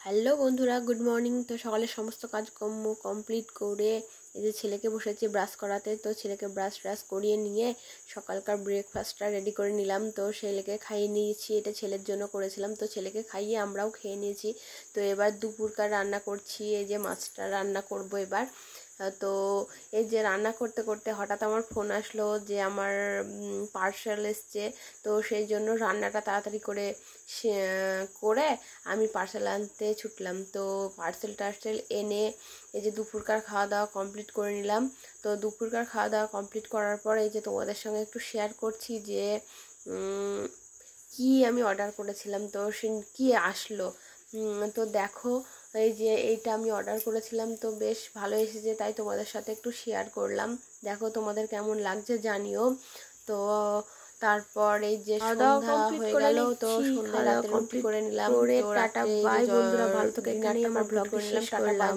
Hello বন্ধুরা, good morning. তো সকালের সমস্ত কাজকর্ম কমপ্লিট করে এই যে ছেলেকে বসেছি ব্রাশ করাতে। তো ছেলেকে ব্রাশ করিয়ে নিয়ে সকালকার ব্রেকফাস্টটা রেডি করে নিলাম। তো ছেলেকে খাইয়ে নিয়েছি, এটা ছেলের জন্য করেছিলাম। তো ছেলেকে খাইয়ে আমরাও খেয়ে নিয়েছি। তো এবার দুপুরকার রান্না করছি, এই যে মাছটা রান্না করব এবার। তো এই যে রান্না করতে করতে হঠাৎ আমার ফোন আসলো যে আমার পার্সেল এসছে। তো সেই জন্য রান্নাটা তাড়াতাড়ি করে আমি পার্সেল আনতে ছুটলাম। তো পার্সেল এনে এই যে দুপুরকার খাওয়া দাওয়া কমপ্লিট করে নিলাম। তো দুপুরকার খাওয়া দাওয়া কমপ্লিট করার পর এই যে তোমাদের সঙ্গে একটু শেয়ার করছি যে কি আমি অর্ডার করেছিলাম, তো সে কি আসলো। তো দেখো, এই যে এইটা আমি অর্ডার করেছিলাম, তো বেশ ভালো এসেছে, তাই তোমাদের সাথে একটু শেয়ার করলাম। দেখো তোমাদের কেমন লাগছে জানিও। তো তারপর এই যে সন্ধ্যা হয়ে গেল, তো সন্ধ্যা রাতে রুটি করে নিলাম। তো টাটা বাই বন্ধুরা, ভালো থেকে এখানেই আমার ব্লগটা শেষ করলাম।